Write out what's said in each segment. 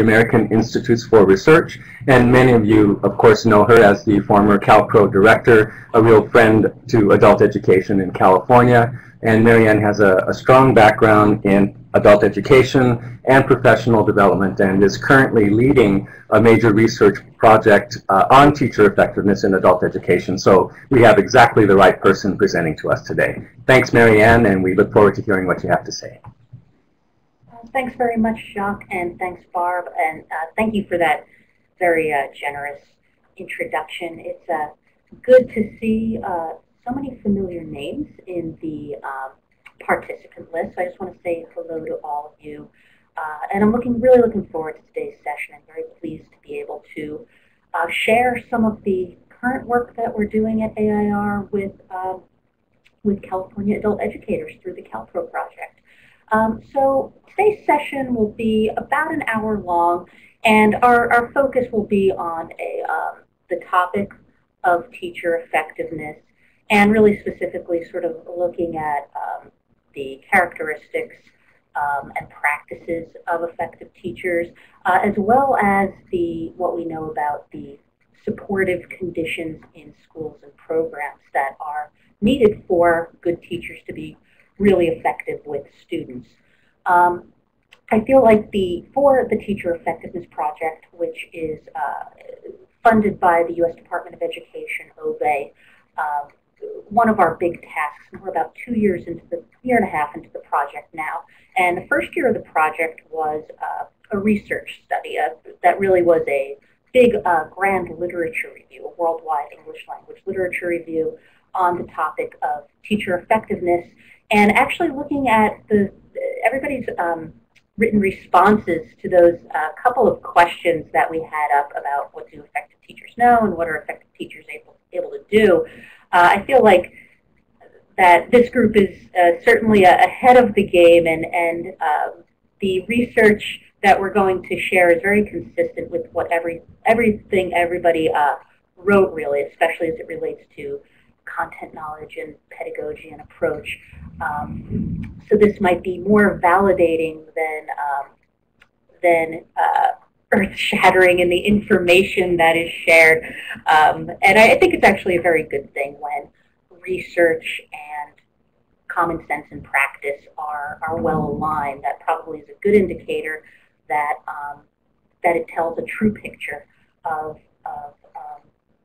the American Institutes for Research, and many of you, of course, know her as the former CalPRO director, a real friend to adult education in California. And Marianne has a strong background in adult education and professional development, and is currently leading a major research project on teacher effectiveness in adult education. So we have exactly the right person presenting to us today. Thanks, Marianne, and we look forward to hearing what you have to say. Thanks very much, Jacques, and thanks, Barb, and thank you for that very generous introduction. It's good to see so many familiar names in the participant list. So I just want to say hello to all of you. And I'm really looking forward to today's session. I'm very pleased to be able to share some of the current work that we're doing at AIR with California adult educators through the CalPRO project. So today's session will be about an hour long, and our focus will be on the topic of teacher effectiveness, and really specifically sort of looking at the characteristics and practices of effective teachers, as well as what we know about the supportive conditions in schools and programs that are needed for good teachers to be really effective with students. I feel like for the Teacher Effectiveness Project, which is funded by the U.S. Department of Education, OVE, one of our big tasks, and we're about 2 years into year and a half into the project now, and the first year of the project was a research study that really was a big grand literature review, a worldwide English language literature review on the topic of teacher effectiveness, and actually looking at everybody's written responses to those couple of questions that we had up about what do effective teachers know and what are effective teachers able to do. I feel like that this group is certainly ahead of the game, and the research that we're going to share is very consistent with what everything everybody wrote, really, especially as it relates to content knowledge and pedagogy and approach. So this might be more validating than earth-shattering in the information that is shared. And I think it's actually a very good thing when research and common sense and practice are well aligned. That probably is a good indicator that it tells a true picture of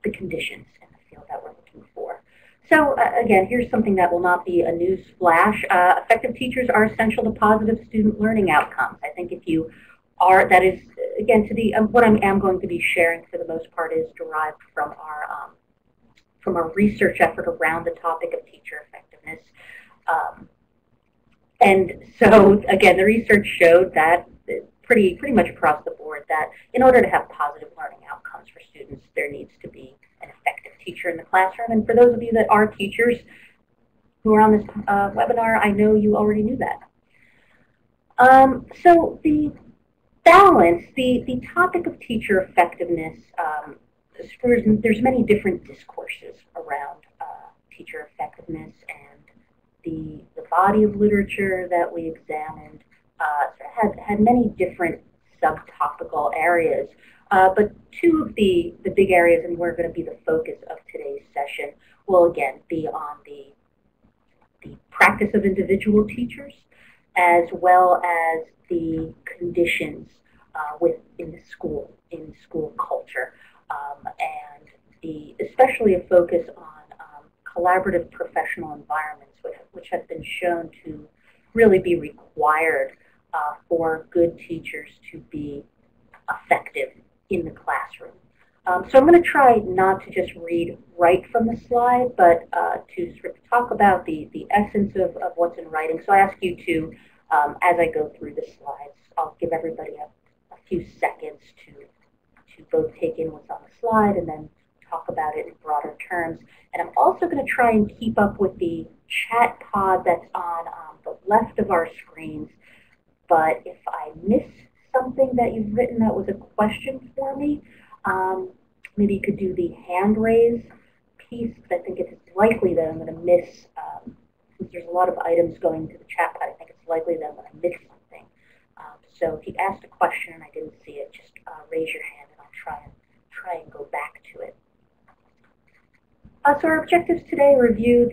the conditions in the field that we're looking for. So again, here's something that will not be a news flash. Effective teachers are essential to positive student learning outcomes. I think if you are, that is, again, what I am going to be sharing for the most part is derived from our research effort around the topic of teacher effectiveness. And so again, the research showed that pretty much across the board that in order to have positive learning outcomes for students, there needs to be an effective teacher in the classroom. And for those of you that are teachers who are on this webinar, I know you already knew that. So the balance, the topic of teacher effectiveness, there's many different discourses around teacher effectiveness, and the body of literature that we examined had many different subtopical areas. But two of the big areas, and we're going to be the focus of today's session, will again be on the practice of individual teachers, as well as the conditions in school culture, and especially a focus on collaborative professional environments, which have been shown to really be required for good teachers to be effective in the classroom. So I'm going to try not to just read right from the slide, but to sort of talk about the essence of what's in writing. So I ask you to, as I go through the slides, I'll give everybody a few seconds to both take in what's on the slide and then talk about it in broader terms. And I'm also going to try and keep up with the chat pod that's on the left of our screens. But if I miss something that you've written that was a question for me, maybe you could do the hand raise piece, because I think it's likely that I'm going to miss, since there's a lot of items going to the chat pod, I think it's likely that I'm going to miss something. So if you asked a question and I didn't see it, just raise your hand and I'll try and go back to it. So our objectives today review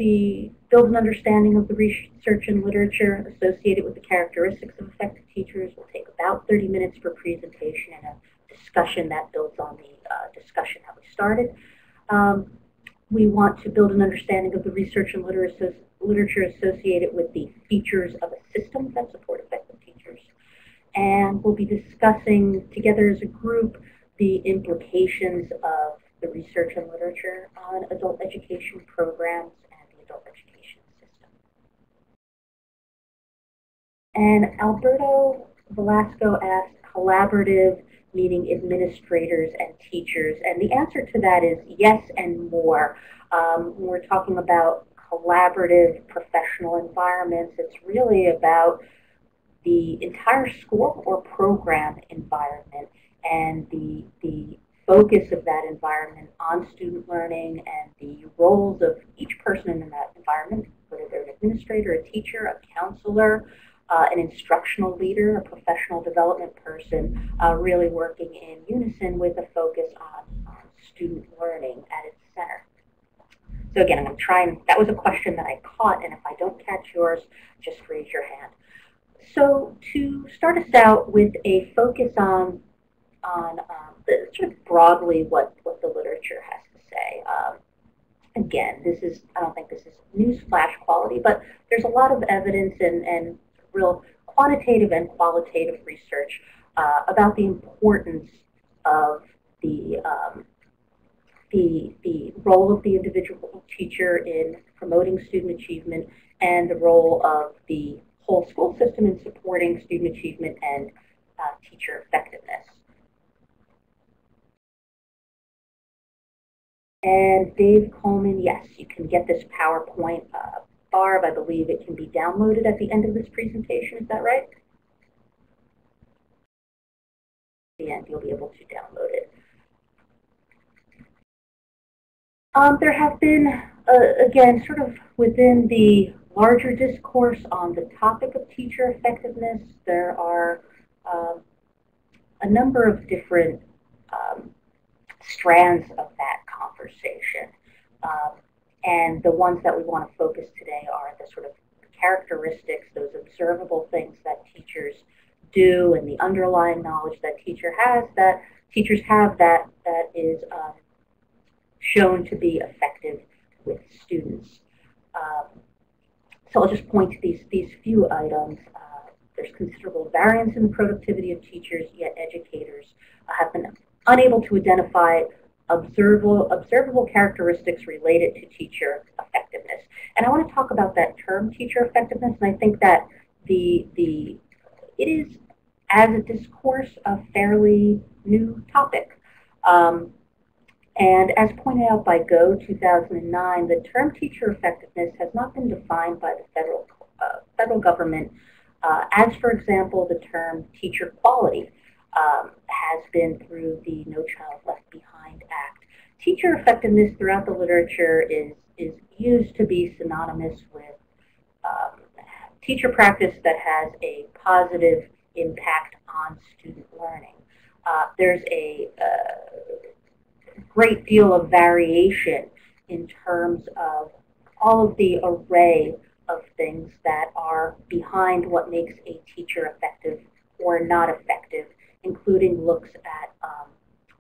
build an understanding of the research and literature associated with the characteristics of effective teachers. We'll take about 30 minutes for presentation and a discussion that builds on the discussion that we started. We want to build an understanding of the research and literature associated with the features of a system that support effective teachers. And we'll be discussing together as a group the implications of the research and literature on adult education programs and the adult education system. And Alberto Velasco asked, collaborative, meaning administrators and teachers, and the answer to that is yes and more. When we're talking about collaborative professional environments, it's really about the entire school or program environment and the focus of that environment on student learning and the roles of each person in that environment, whether they're an administrator, a teacher, a counselor, an instructional leader, a professional development person, really working in unison with a focus on student learning at its center. So again, I'm going to try and, that was a question that I caught, and if I don't catch yours, just raise your hand. So to start us out with a focus on sort of broadly what the literature has to say. Again, I don't think this is newsflash quality, but there's a lot of evidence and real quantitative and qualitative research about the importance of the role of the individual teacher in promoting student achievement and the role of the whole school system in supporting student achievement and teacher effectiveness. And Dave Coleman, yes, you can get this PowerPoint. Barb, I believe it can be downloaded at the end of this presentation. Is that right? At the end, you'll be able to download it. There have been, again, sort of within the larger discourse on the topic of teacher effectiveness, there are a number of different strands of that conversation. And the ones that we want to focus today are the sort of characteristics, those observable things that teachers do and the underlying knowledge that teachers have that is shown to be effective with students. So I'll just point to these few items. There's considerable variance in the productivity of teachers, yet educators have been unable to identify observable characteristics related to teacher effectiveness. And I want to talk about that term, teacher effectiveness, and I think that it is, as a discourse, a fairly new topic. And as pointed out by Go 2009, the term teacher effectiveness has not been defined by the federal government, as, for example, the term teacher quality has been through the No Child Left Behind Act. Teacher effectiveness throughout the literature is used to be synonymous with teacher practice that has a positive impact on student learning. There's a great deal of variation in terms of all of the array of things that are behind what makes a teacher effective or not effective, including looks at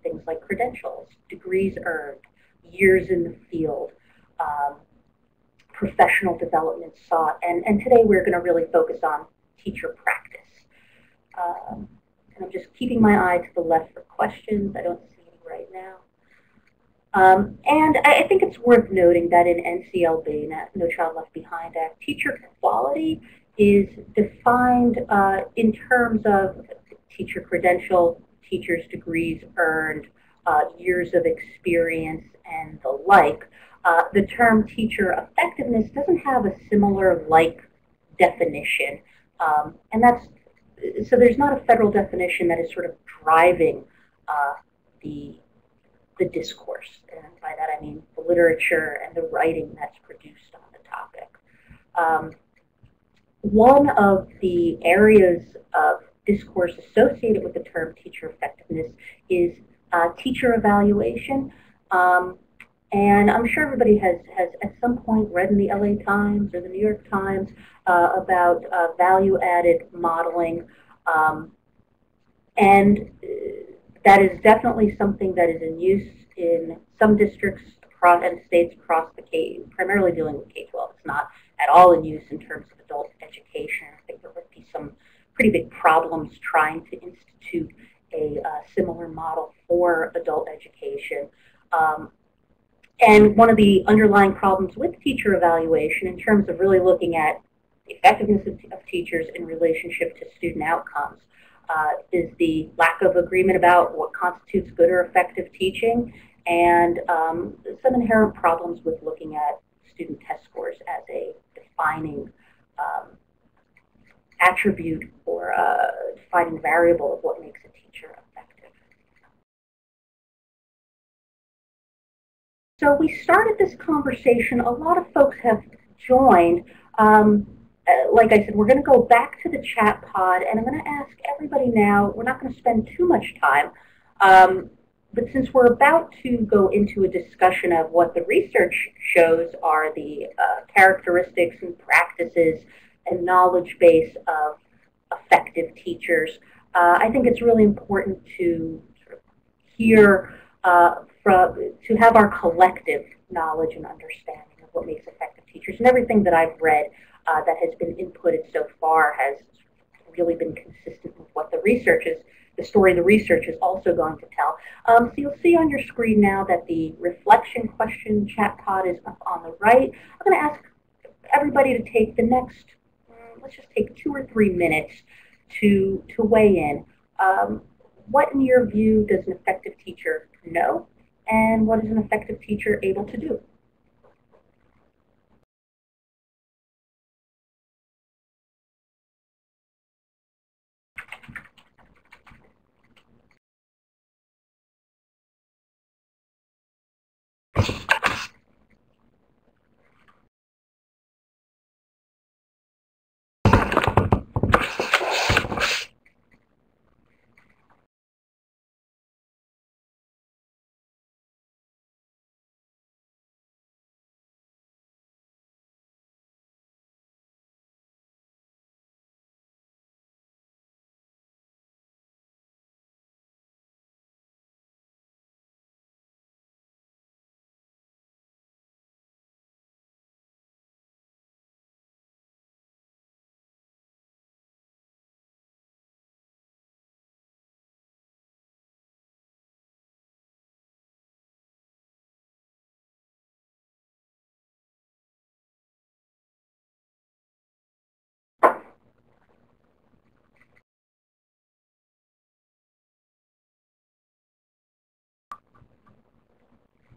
things like credentials, degrees earned, years in the field, professional development sought, and today we're going to really focus on teacher practice. And I'm just keeping my eye to the left for questions. I don't see any right now. And I think it's worth noting that in NCLB, No Child Left Behind Act, teacher quality is defined in terms of teacher credential, teacher's degrees earned, years of experience, and the like. The term teacher effectiveness doesn't have a similar like definition, and so there's not a federal definition that is sort of driving the discourse, and by that I mean the literature and the writing that's produced on the topic. One of the areas of discourse associated with the term teacher effectiveness is teacher evaluation. And I'm sure everybody has at some point read in the LA Times or the New York Times about value-added modeling. And that is definitely something that is in use in some districts and states across the primarily dealing with K-12. It's not at all in use in terms of adult education. I think there would be some pretty big problems trying to institute a similar model for adult education. And one of the underlying problems with teacher evaluation in terms of really looking at the effectiveness of teachers in relationship to student outcomes is the lack of agreement about what constitutes good or effective teaching, and some inherent problems with looking at student test scores as a defining attribute or defining variable of what makes a teacher effective. So we started this conversation. A lot of folks have joined. Like I said, we're going to go back to the chat pod, and I'm going to ask everybody now. We're not going to spend too much time, but since we're about to go into a discussion of what the research shows are the characteristics and practices and knowledge base of effective teachers, I think it's really important to sort of hear to have our collective knowledge and understanding of what makes effective teachers. And everything that I've read that has been inputted so far has really been consistent with what the research is, the story the research is also going to tell. So you'll see on your screen now that the reflection question chat pod is up on the right. I'm going to ask everybody to take the next, let's just take 2 or 3 minutes to weigh in. What, in your view, does an effective teacher know, and what is an effective teacher able to do?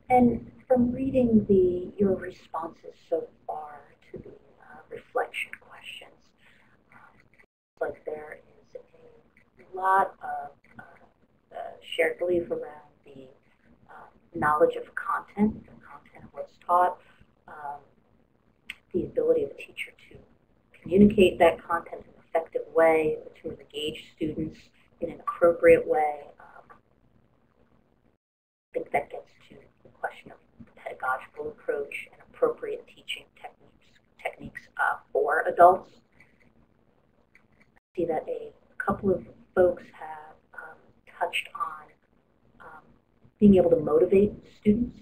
And from reading your responses so far to the reflection questions, like there is a lot of shared belief around the knowledge of content, the content of what's taught, the ability of a teacher to communicate that content in an effective way, to engage students in an appropriate way. I think that gets to the question of pedagogical approach and appropriate teaching techniques for adults. I see that a couple of folks have touched on being able to motivate students.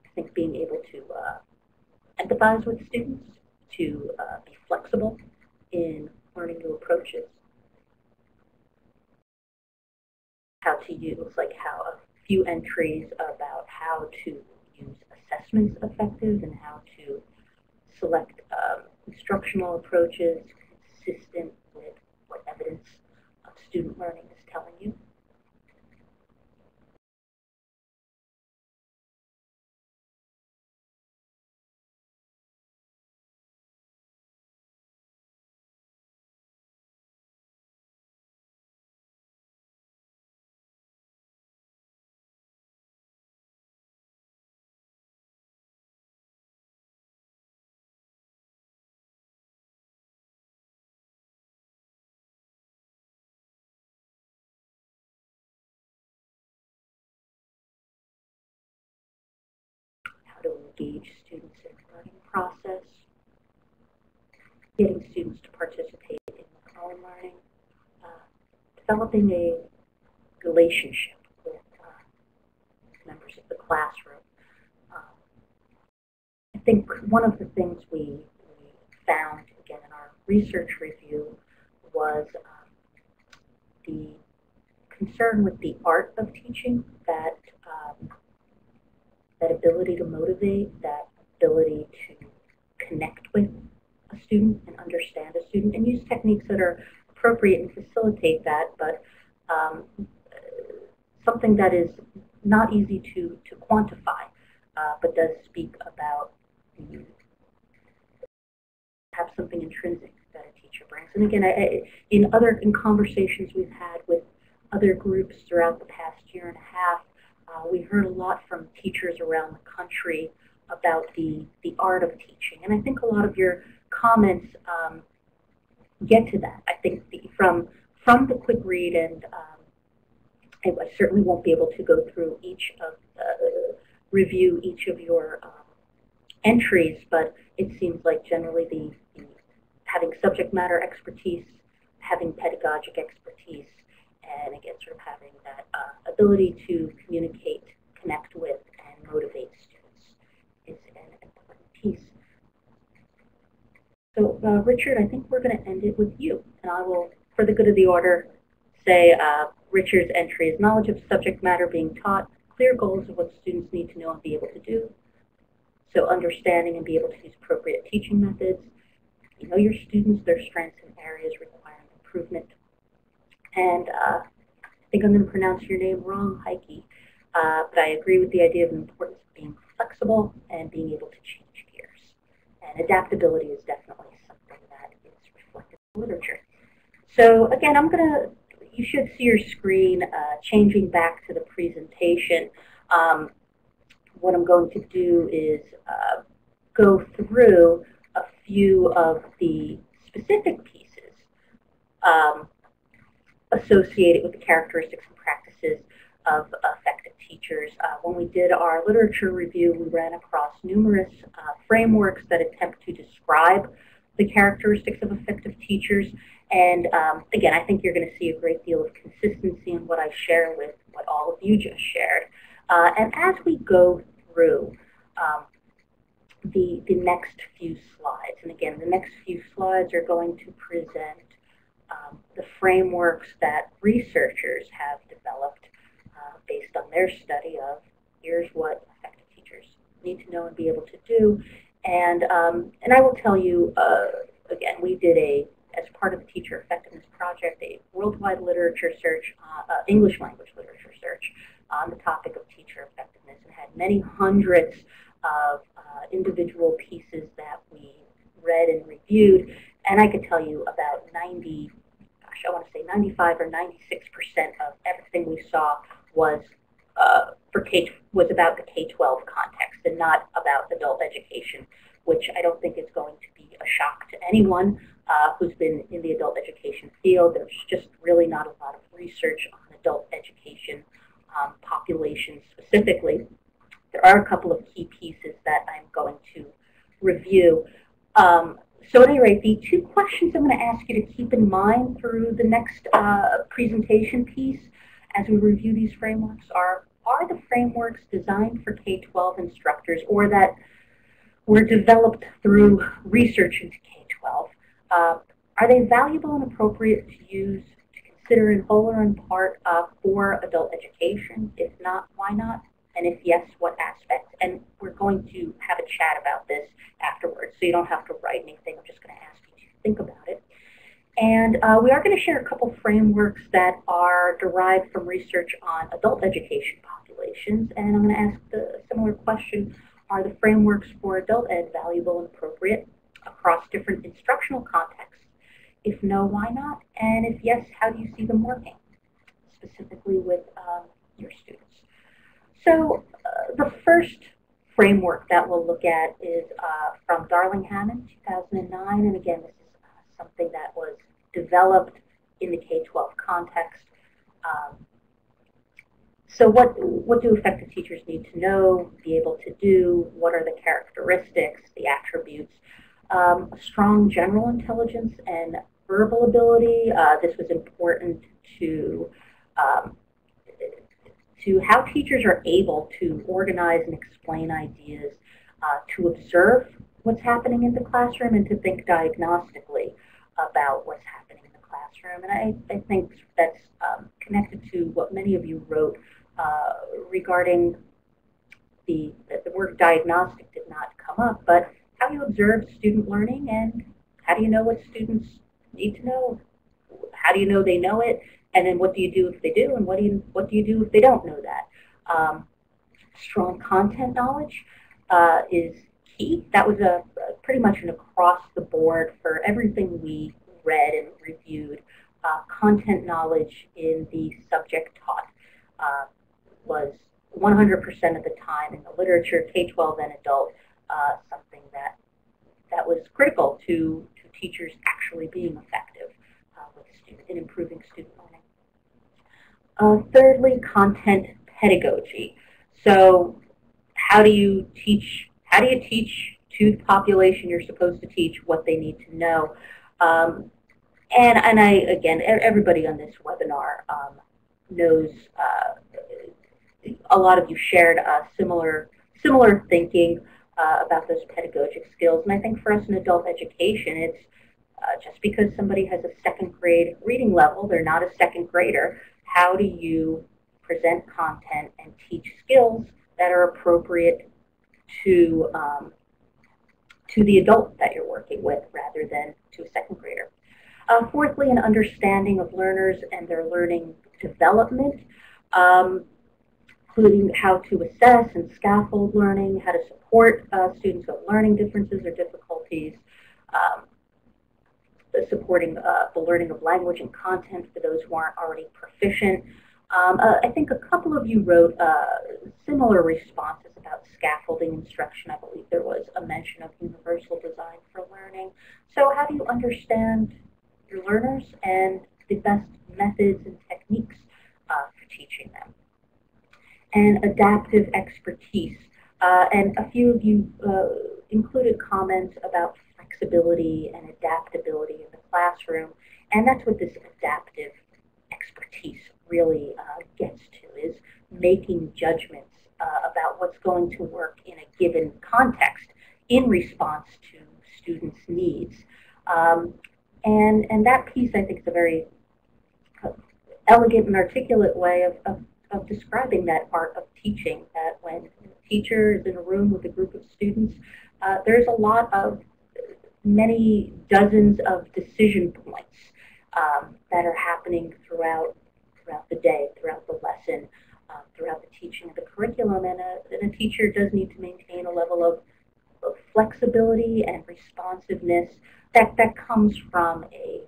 I think being able to empathize with students, to be flexible in learning new approaches. How to use, like how a few entries about how to use assessments effective and how to select instructional approaches consistent with what evidence of student learning is telling you. to engage students in the learning process, getting students to participate in their own learning, developing a relationship with members of the classroom. I think one of the things we found, again, in our research review was the concern with the art of teaching, that ability to motivate, that ability to connect with a student and understand a student, and use techniques that are appropriate and facilitate that, but something that is not easy to quantify, but does speak about have something intrinsic that a teacher brings. And again, in conversations we've had with other groups throughout the past year and a half, we heard a lot from teachers around the country about the art of teaching. And I think a lot of your comments get to that. I think from the quick read, and I certainly won't be able to go through review each of your entries, but it seems like generally the having subject matter expertise, having pedagogic expertise, and again, sort of having that ability to communicate, connect with, and motivate students is an important piece. So, Richard, I think we're going to end it with you, and I will, for the good of the order, say Richard's entry is knowledge of subject matter being taught, clear goals of what students need to know and be able to do. So understanding and be able to use appropriate teaching methods. You know your students, their strengths and areas requiring improvement. And I think I'm going to pronounce your name wrong, Heike, but I agree with the idea of the importance of being flexible and being able to change gears. And adaptability is definitely something that is reflected in literature. So again, you should see your screen changing back to the presentation. What I'm going to do is go through a few of the specific pieces associated with the characteristics and practices of effective teachers. When we did our literature review, we ran across numerous frameworks that attempt to describe the characteristics of effective teachers. And again, I think you're going to see a great deal of consistency in what I share with what all of you just shared. And as we go through the next few slides, and again, the next few slides are going to present the frameworks that researchers have developed based on their study of here's what effective teachers need to know and be able to do. And I will tell you, again, we did as part of the Teacher Effectiveness Project, a worldwide literature search, English language literature search on the topic of teacher effectiveness, and had many hundreds of individual pieces that we read and reviewed. And I could tell you about 95 or 96% of everything we saw was about the K-12 context and not about adult education, which I don't think is going to be a shock to anyone who's been in the adult education field. There's just really not a lot of research on adult education populations specifically. There are a couple of key pieces that I'm going to review. So at any rate, the two questions I'm going to ask you to keep in mind through the next presentation piece as we review these frameworks are the frameworks designed for K-12 instructors or that were developed through research into K-12? Are they valuable and appropriate to use, to consider in whole or in part for adult education? If not, why not? And if yes, what aspects? And we're going to have a chat about this afterwards, so you don't have to write anything. I'm just going to ask you to think about it. And we are going to share a couple frameworks that are derived from research on adult education populations. And I'm going to ask the similar question, are the frameworks for adult ed valuable and appropriate across different instructional contexts? If no, why not? And if yes, how do you see them working, specifically with your students? So the first framework that we'll look at is from Darling-Hammond, 2009. And again, this is something that was developed in the K-12 context. So what do effective teachers need to know, be able to do? What are the characteristics, the attributes? Strong general intelligence and verbal ability. This was important um, to how teachers are able to organize and explain ideas, to observe what's happening in the classroom, and to think diagnostically about what's happening in the classroom. And I think that's connected to what many of you wrote regarding the word diagnostic did not come up, but how you observe student learning and how do you know what students need to know? How do you know they know it? And then what do you do if they do? And what do you do if they don't know that? Strong content knowledge is key. That was pretty much an across the board for everything we read and reviewed. Content knowledge in the subject taught was 100% of the time in the literature, K-12 and adult, something that was critical to teachers actually being effective with students in improving student learning. Thirdly, content pedagogy. So how do you teach to the population you're supposed to teach what they need to know? And again, everybody on this webinar knows, a lot of you shared similar thinking about those pedagogic skills. And I think for us in adult education, it's just because somebody has a second grade reading level, they're not a second grader. How do you present content and teach skills that are appropriate to the adult that you're working with rather than to a second grader? Fourthly, an understanding of learners and their learning development, including how to assess and scaffold learning, how to support students with learning differences or difficulties, supporting the learning of language and content for those who aren't already proficient. I think a couple of you wrote similar responses about scaffolding instruction. I believe there was a mention of universal design for learning. So how do you understand your learners and the best methods and techniques for teaching them? And adaptive expertise. And a few of you included comments about flexibility and adaptability in the classroom. And that's what this adaptive expertise really gets to, is making judgments about what's going to work in a given context in response to students' needs. And that piece, I think, is a very elegant and articulate way of describing that art of teaching, that when a teacher is in a room with a group of students, there's a lot of many dozens of decision points that are happening throughout the day, throughout the lesson, throughout the teaching of the curriculum, and a teacher does need to maintain a level of flexibility and responsiveness that comes from a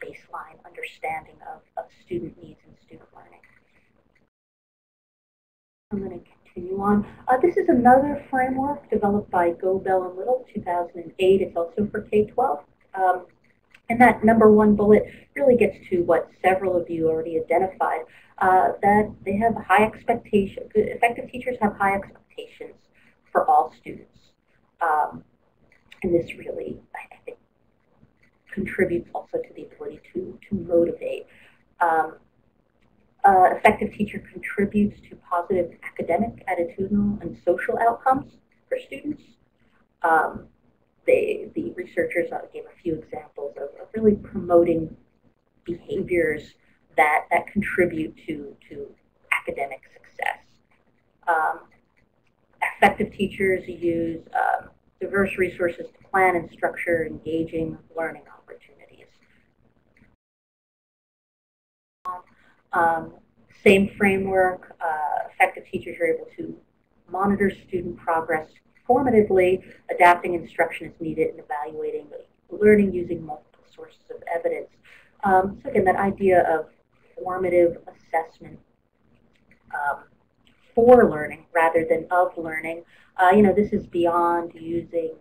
baseline understanding of student needs and student learning. I'm going to continue on. This is another framework developed by Go, Bell, and Little, 2008. It's also for K-12. And that number one bullet really gets to what several of you already identified, that they have high expectations. Effective teachers have high expectations for all students. And this really, I think, contributes also to the ability to motivate. Effective teacher contributes to positive academic, attitudinal, and social outcomes for students. The researchers gave a few examples of really promoting behaviors that contribute to academic success. Effective teachers use diverse resources to plan and structure engaging learning opportunities. Same framework, effective teachers are able to monitor student progress formatively, adapting instruction as needed, and evaluating learning using multiple sources of evidence. So again, that idea of formative assessment for learning rather than of learning. This is beyond using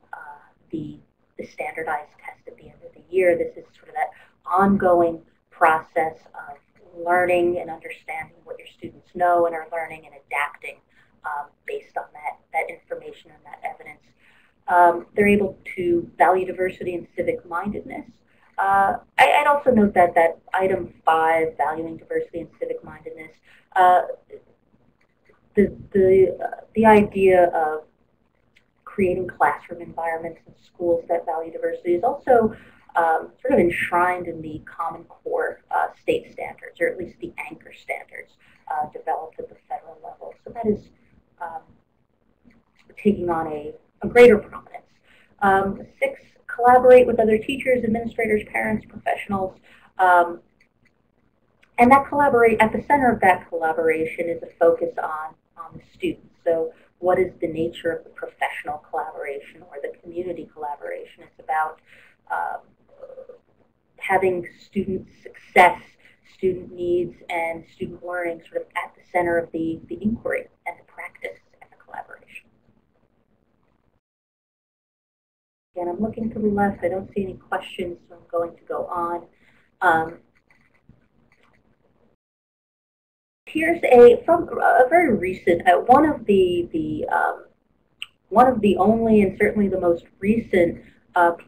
the standardized test at the end of the year. This is sort of that ongoing process of learning and understanding what your students know and are learning and adapting based on that information and that evidence. They're able to value diversity and civic mindedness. I'd also note that item 5, valuing diversity and civic mindedness, the idea of creating classroom environments and schools that value diversity is also sort of enshrined in the Common Core state standards, or at least the anchor standards developed at the federal level. So that is taking on a greater prominence. 6, collaborate with other teachers, administrators, parents, professionals. And that at the center of that collaboration is a focus on the students. So what is the nature of the professional collaboration or the community collaboration? It's about having student success, student needs, and student learning sort of at the center of the inquiry and the practice and the collaboration. Again, I'm looking to the left. I don't see any questions, so I'm going to go on. Here's from a very recent, one of the only and certainly the most recent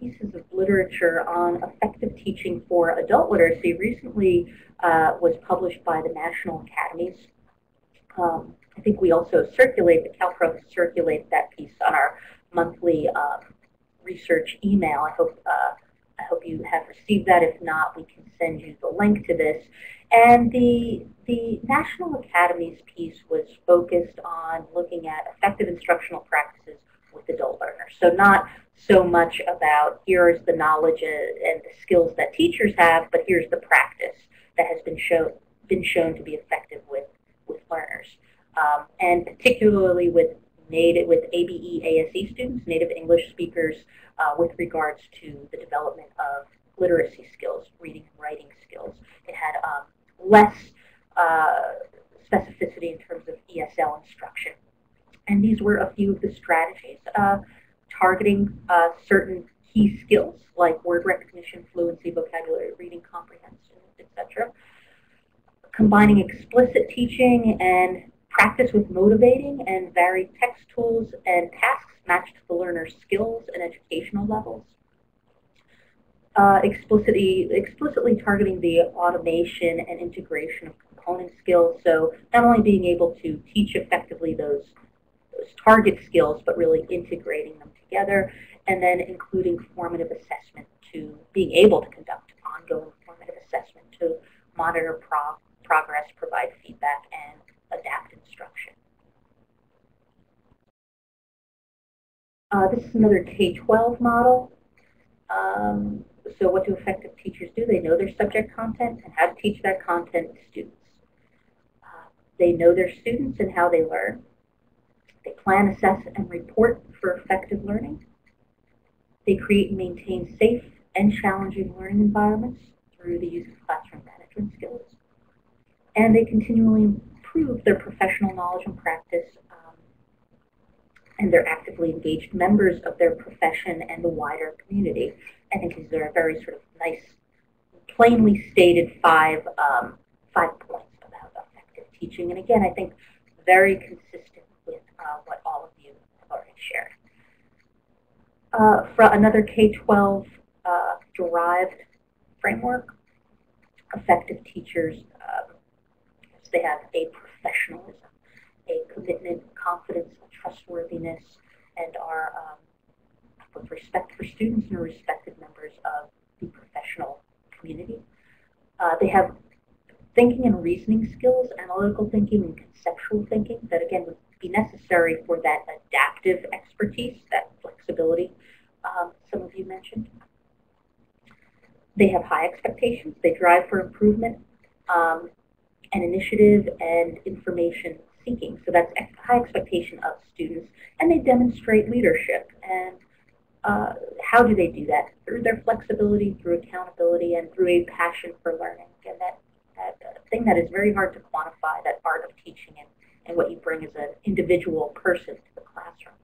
pieces of literature on effective teaching for adult literacy recently was published by the National Academies. I think we also the CALPRO circulate that piece on our monthly research email. I hope you have received that. If not, we can send you the link to this. And the National Academies piece was focused on looking at effective instructional practices with adult learners. So not so much about here's the knowledge and the skills that teachers have, but here's the practice that has been shown to be effective with learners, and particularly with ABE ASE students, native English speakers, with regards to the development of literacy skills, reading and writing skills. It had less specificity in terms of ESL instruction. And these were a few of the strategies targeting certain key skills like word recognition, fluency, vocabulary, reading comprehension, etc. Combining explicit teaching and practice with motivating and varied text tools and tasks matched to the learner's skills and educational levels. Explicitly targeting the automation and integration of component skills, so not only being able to teach effectively those target skills, but really integrating them together, and then including formative assessment to being able to conduct ongoing formative assessment to monitor progress, provide feedback, and adapt instruction. This is another K-12 model. So what do effective teachers do? They know their subject content and how to teach that content to students. They know their students and how they learn. They plan, assess, and report for effective learning. They create and maintain safe and challenging learning environments through the use of classroom management skills. And they continually improve their professional knowledge and practice, and they're actively engaged members of their profession and the wider community. I think these are very sort of nice, plainly stated five points about effective teaching. And again, I think very consistent with what all of you have already shared. For another K-12 derived framework, effective teachers, they have a professionalism, a commitment, confidence, trustworthiness, and are with respect for students and are respected members of the professional community. They have thinking and reasoning skills, analytical thinking and conceptual thinking that again would be necessary for that adaptive expertise, that flexibility some of you mentioned. They have high expectations. They drive for improvement and initiative and information seeking. So that's high expectation of students. And they demonstrate leadership. And how do they do that? Through their flexibility, through accountability, and through a passion for learning. And that thing that is very hard to quantify, that art of teaching and what you bring as an individual person to the classroom.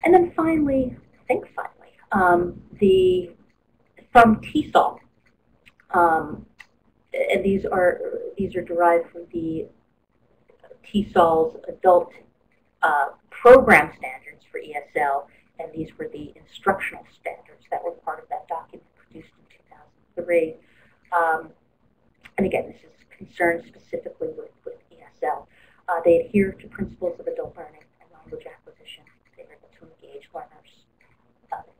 And then finally, from TESOL, and these are derived from the TESOL's adult program standards for ESL, and these were the instructional standards that were part of that document produced in 2003. And again, this is concerned specifically with ESL. They adhere to principles of adult learning and language acquisition. They are able to engage learners,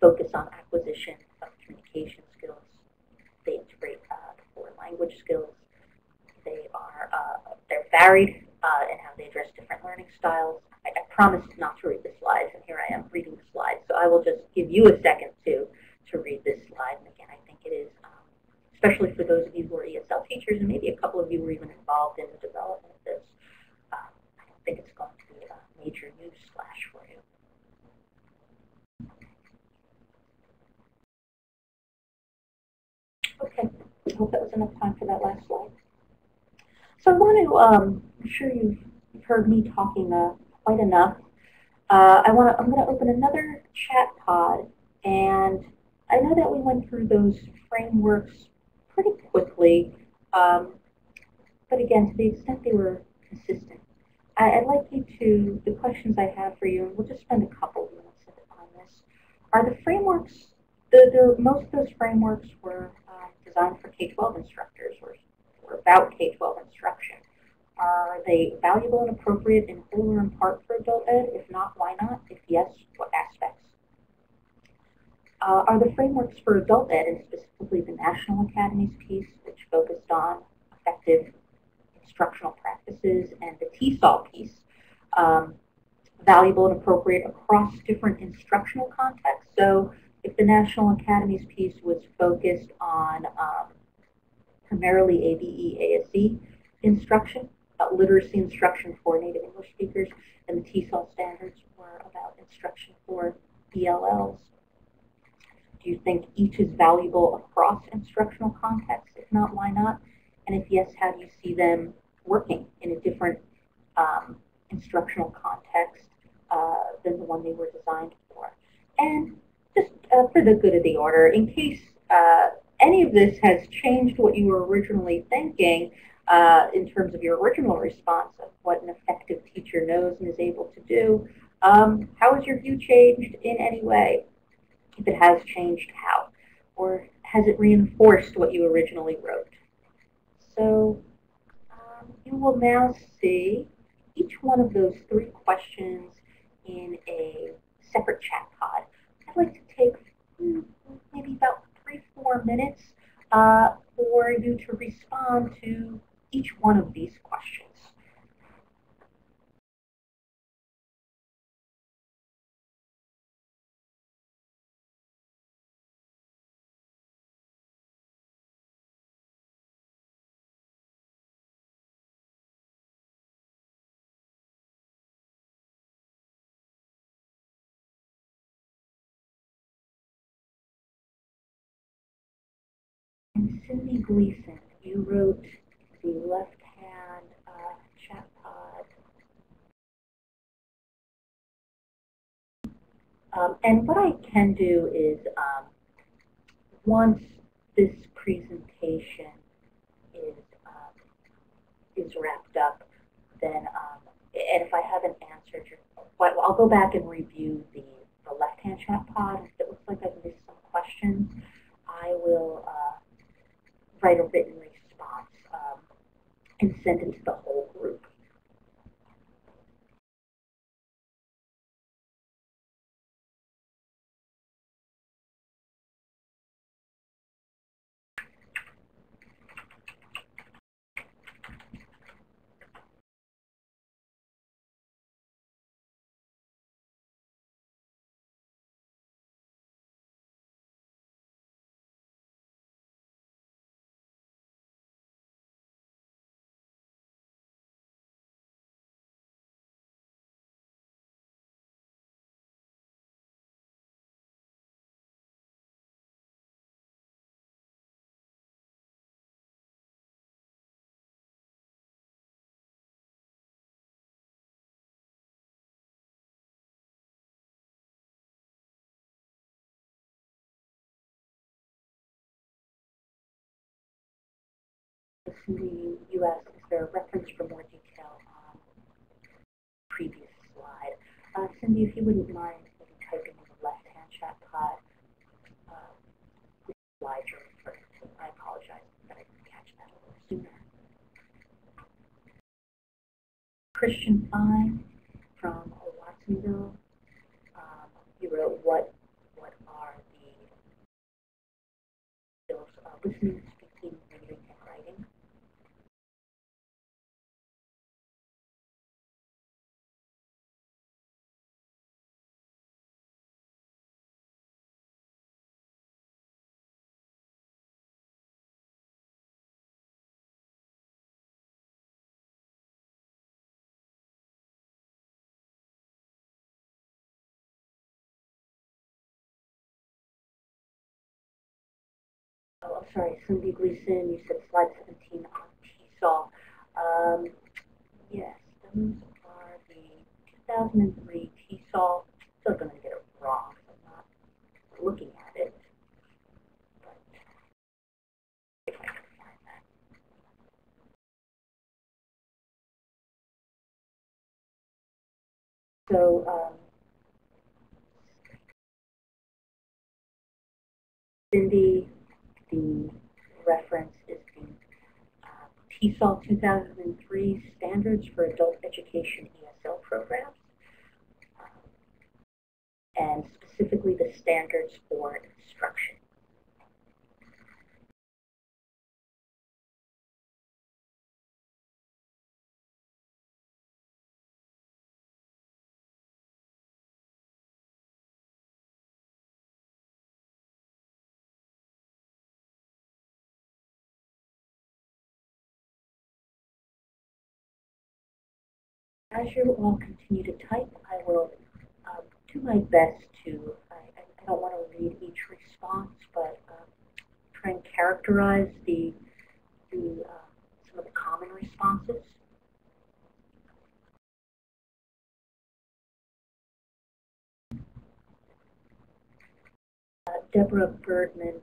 focus on acquisition of communication skills. They integrate core language skills. They're varied in how they address different learning styles. I promised not to read the slides, and here I am reading the slides. So I will just give you a second to read this slide. And again, I think it is, especially for those of you who are ESL teachers, and maybe a couple of you were even involved in the development of this, I don't think it's going to be a major news flash for you. Okay, I hope that was enough time for that last slide. So I want to, I'm sure you've heard me talking quite enough. I'm going to open another chat pod, and I know that we went through those frameworks pretty quickly, but again, to the extent they were consistent, I'd like you to, the questions I have for you, and we'll just spend a couple of minutes on this, are the frameworks, most of those frameworks were designed for K-12 instructors, or about K-12 instruction. Are they valuable and appropriate in whole or in part for adult ed? If not, why not? If yes, what aspects? Are the frameworks for adult ed, and specifically the National Academies piece, which focused on effective instructional practices, and the TESOL piece, valuable and appropriate across different instructional contexts? So if the National Academies piece was focused on primarily ABE, ASE instruction, literacy instruction for native English speakers, and the TESOL standards were about instruction for ELLs. Do you think each is valuable across instructional contexts? If not, why not? And if yes, how do you see them working in a different instructional context than the one they were designed for? And just for the good of the order, in case any of this has changed what you were originally thinking in terms of your original response of what an effective teacher knows and is able to do, how has your view changed in any way? If it has changed, how? Or has it reinforced what you originally wrote? So you will now see each one of those 3 questions in a separate chat pod. I'd like to take maybe about 3-4 minutes for you to respond to each one of these questions. And Cindy Gleason, you wrote the left-hand chat pod. And what I can do is, once this presentation is wrapped up, then, and if I haven't answered your, well, I'll go back and review the left-hand chat pod. If it looks like I've missed some questions, I will write a written response and send it to the whole group. Cindy, you asked, is there a reference for more detail on the previous slide? Cindy, if you wouldn't mind maybe typing in the left-hand chat pod which slide you're referring to. I apologize that I didn't catch that a little sooner. Christian Fine from Watsonville, you wrote, what are the skills of listening, speaking, reading, and writing? Oh, I'm sorry, Cindy Gleason, you said slide 17 on TESOL. Yes, those are the 2003 TESOL. Still going to get it wrong because I'm not looking at it. But if I can find that. So, Cindy, the reference is the TESOL 2003 Standards for Adult Education ESL Programs, and specifically the standards for instruction. As you all continue to type, I will do my best to, I don't want to read each response, but try and characterize some of the common responses. Deborah Birdman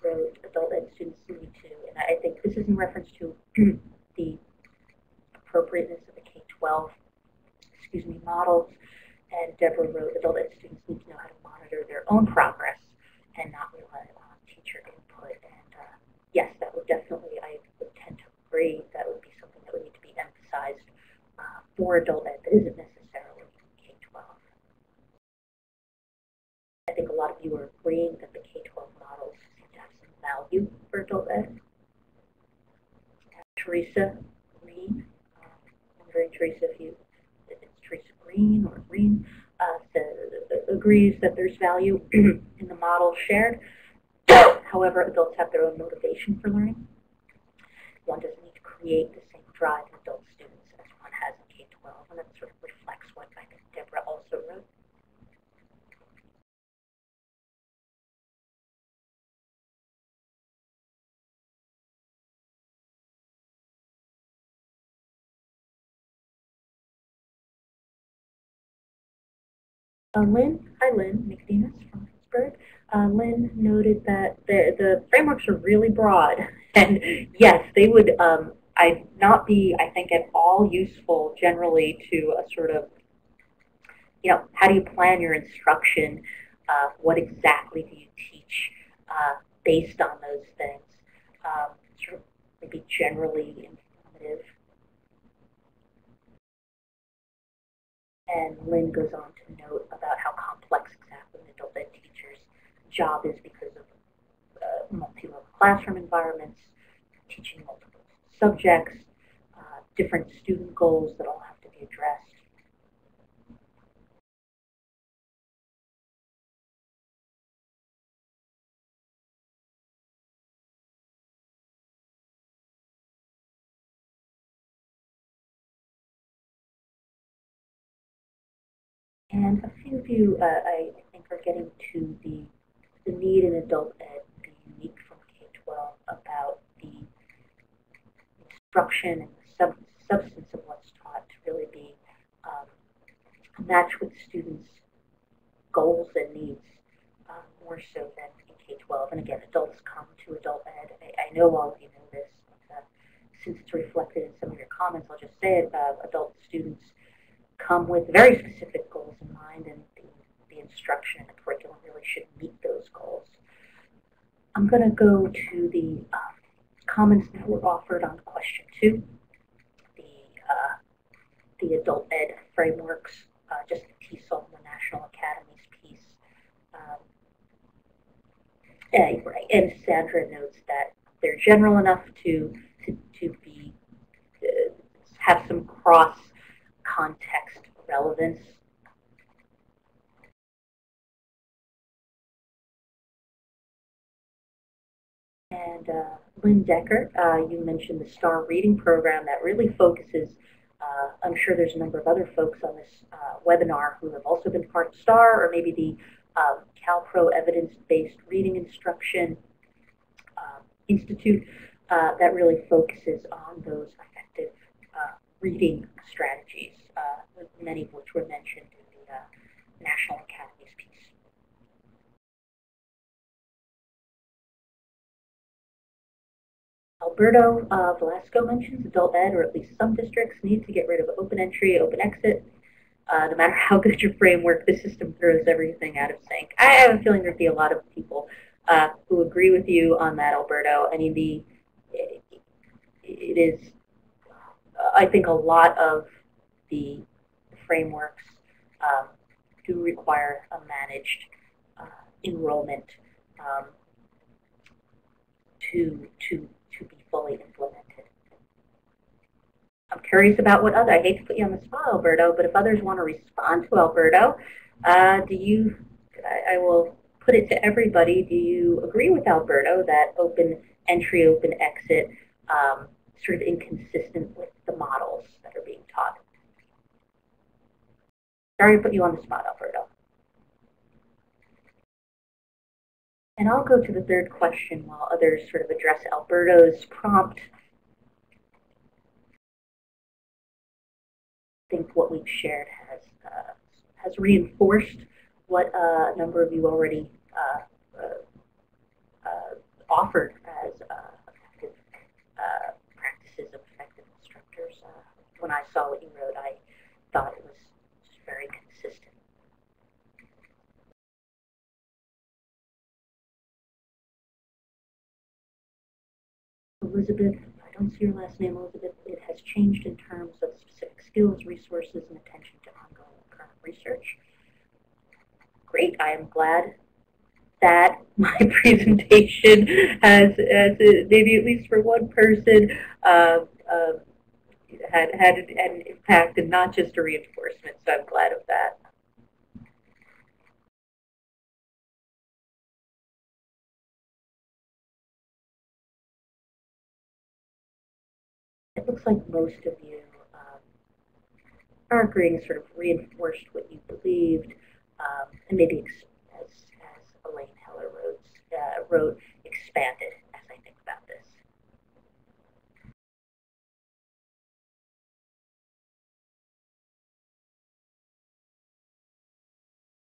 wrote, adult ed students need to, and I think this is in reference to the appropriateness of the K-12 models, and Deborah wrote, adult ed students need to know how to monitor their own progress and not rely on teacher input. And yes, that would definitely, I would tend to agree, that would be something that would need to be emphasized for adult ed that isn't necessarily K-12. I think a lot of you are agreeing that the K-12 models seem to have some value for adult ed. Teresa Green, I'm wondering, Teresa, if it's Teresa Green or Green, agrees that there's value in the model shared. However, adults have their own motivation for learning. One doesn't need to create the same drive in adult students as one has in K-12, and that sort of reflects what I think Deborah also wrote. Lynn, hi Lynn, McDemus from Pittsburgh. Lynn noted that the frameworks are really broad, and yes, they would not be, I think, at all useful generally to a sort of, how do you plan your instruction? What exactly do you teach based on those things? Sort of maybe generally informative. And Lynn goes on to note about how complex exactly an adult ed teacher's job is because of multi-level classroom environments, teaching multiple subjects, different student goals that all have to be addressed. And a few of you, I think, are getting to the need in adult ed to be unique from K-12 about the instruction and the substance of what's taught to really be matched with students' goals and needs more so than in K-12. And again, adults come to adult ed. I know all of you know this. since it's reflected in some of your comments, I'll just say it, adult students come with very specific goals in mind, and the instruction and the curriculum really should meet those goals. I'm going to go to the comments that were offered on question 2, the adult ed frameworks, just the TESOL, the National Academies piece. Right, and Sandra notes that they're general enough to be have some cross-context relevance. And Lynn Decker, you mentioned the STAR reading program that really focuses, I'm sure there's a number of other folks on this webinar who have also been part of STAR, or maybe the CALPRO evidence-based reading instruction institute that really focuses on those effective reading strategies, many of which were mentioned in the National Academies piece. Alberto Velasco mentions adult ed, or at least some districts, need to get rid of open entry, open exit. No matter how good your framework, the system throws everything out of sync. I have a feeling there'd be a lot of people who agree with you on that, Alberto. I mean, it is, I think a lot of the frameworks do require a managed enrollment to be fully implemented. I'm curious about what other, I hate to put you on the spot, Alberto, but if others want to respond to Alberto, I will put it to everybody, do you agree with Alberto that open entry, open exit, sort of inconsistent with the models that are being taught? Sorry to put you on the spot, Alberto. And I'll go to the third question while others sort of address Alberto's prompt. I think what we've shared has reinforced what a number of you already offered as effective practices of effective instructors. When I saw what you wrote, I thought it was just very consistent. Elizabeth, I don't see your last name, Elizabeth. It has changed in terms of specific skills, resources, and attention to ongoing and current research. Great. I am glad that my presentation has maybe at least for one person, had an impact and not just a reinforcement. So I'm glad of that. It looks like most of you are agreeing, sort of reinforced what you believed, and maybe as Elaine Heller wrote, expanded as I think about this.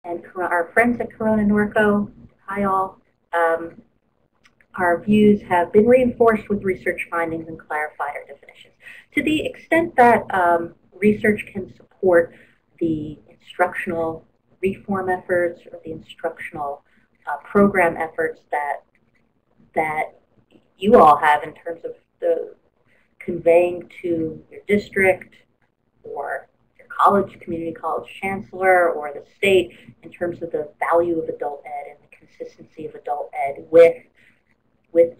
And our friends at Corona Norco, hi all. Our views have been reinforced with research findings and clarified our definitions. To the extent that research can support the instructional reform efforts or the instructional program efforts that you all have in terms of the conveying to your district or your college, community college chancellor, or the state in terms of the value of adult ed and the consistency of adult ed with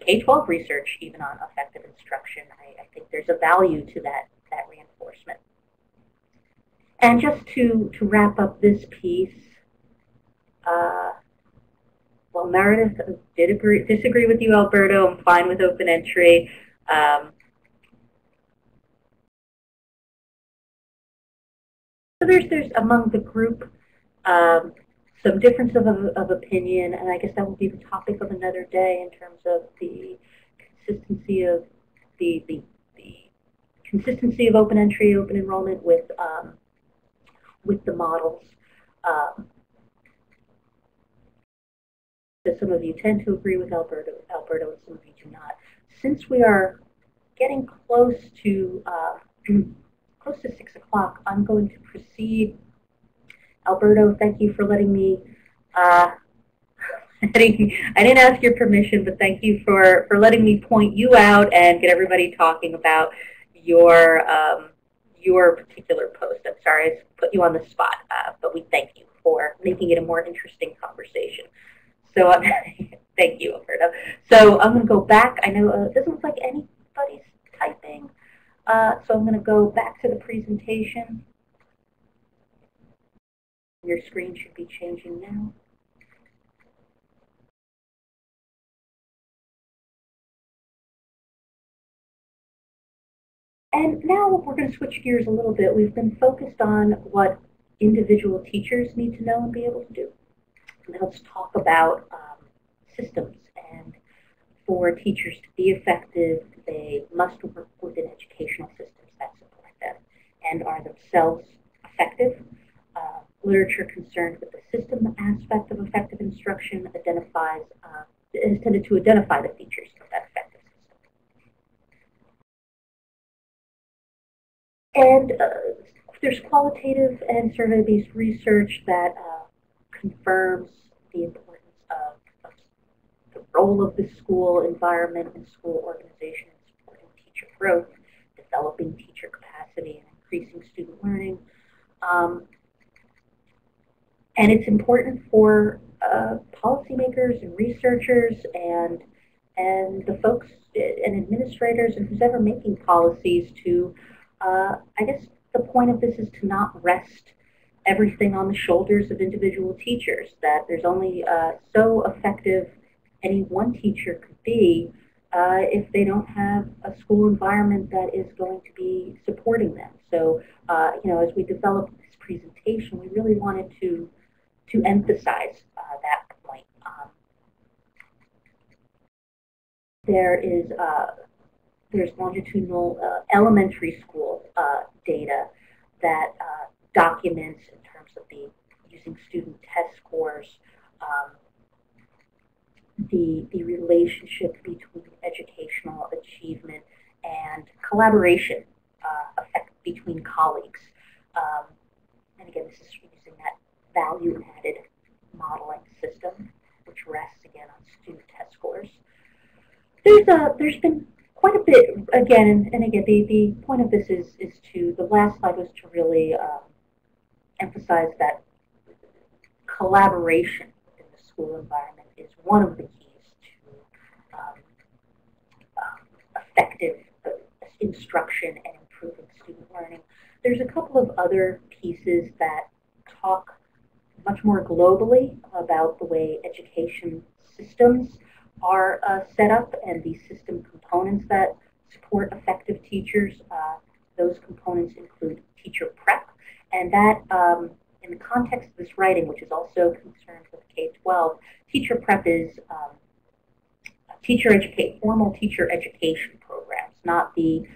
K-12 research, even on effective instruction. I think there's a value to that reinforcement. And just to wrap up this piece, well, Meredith did disagree with you, Alberto. I'm fine with open entry. So there's among the group some difference of opinion, and I guess that will be the topic of another day in terms of the consistency of the consistency of open entry, open enrollment with the models. So some of you tend to agree with Alberto, and some of you do not. Since we are getting close to 6 o'clock, I'm going to proceed. Alberto, thank you for letting me. I didn't ask your permission, but thank you for letting me point you out and get everybody talking about your particular post. I'm sorry I put you on the spot, but we thank you for making it a more interesting conversation. So thank you, Alberto. So I'm going to go back. I know it doesn't look like anybody's typing, so I'm going to go back to the presentation. Your screen should be changing now. And now we're going to switch gears a little bit. We've been focused on what individual teachers need to know and be able to do. And let's talk about systems. And for teachers to be effective, they must work within educational systems that support them and are themselves effective. Literature concerned with the system aspect of effective instruction is tended to identify the features of that effective system. And there's qualitative and survey-based research that confirms the importance of the role of the school environment and school organization in supporting teacher growth, developing teacher capacity, and increasing student learning. And it's important for policymakers and researchers and the folks and administrators and who's ever making policies to, I guess the point of this is to not rest everything on the shoulders of individual teachers, that there's only so effective any one teacher could be if they don't have a school environment that is going to be supporting them. So, you know, as we developed this presentation, we really wanted to emphasize that point. There's longitudinal elementary school data that documents in terms of using student test scores, the relationship between educational achievement and collaboration effect between colleagues. And again, this is using that value-added modeling system, which rests again on student test scores. There's been quite a bit, again, and again, the point of this is to, the last slide was to really emphasize that collaboration in the school environment is one of the keys to effective instruction and improving student learning. There's a couple of other pieces that talk much more globally about the way education systems are set up and the system components that support effective teachers. Those components include teacher prep, and that in the context of this writing, which is also concerned with K-12, teacher prep is formal teacher education programs, not the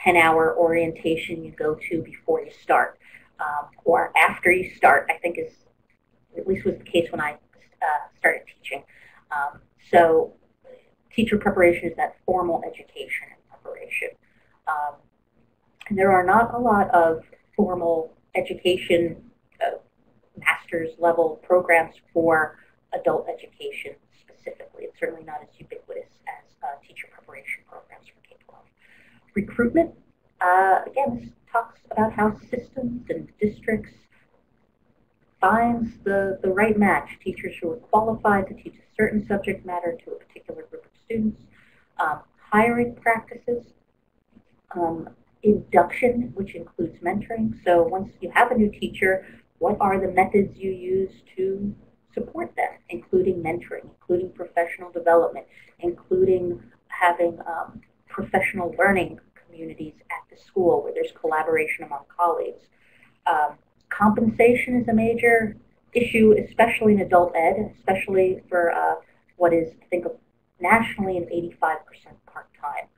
10-hour orientation you go to before you start or after you start, I think at least was the case when I started teaching. So teacher preparation is that formal education and preparation. And there are not a lot of formal education master's level programs for adult education specifically. It's certainly not as ubiquitous as teacher preparation programs for K-12. Recruitment, again, this talks about how systems and districts finds the right match, teachers who are qualified to teach a certain subject matter to a particular group of students, hiring practices, induction, which includes mentoring. So once you have a new teacher, what are the methods you use to support them, including mentoring, including professional development, including having professional learning communities at the school where there's collaboration among colleagues. Compensation is a major issue, especially in adult ed, especially for what is, I think, nationally an 85% part-time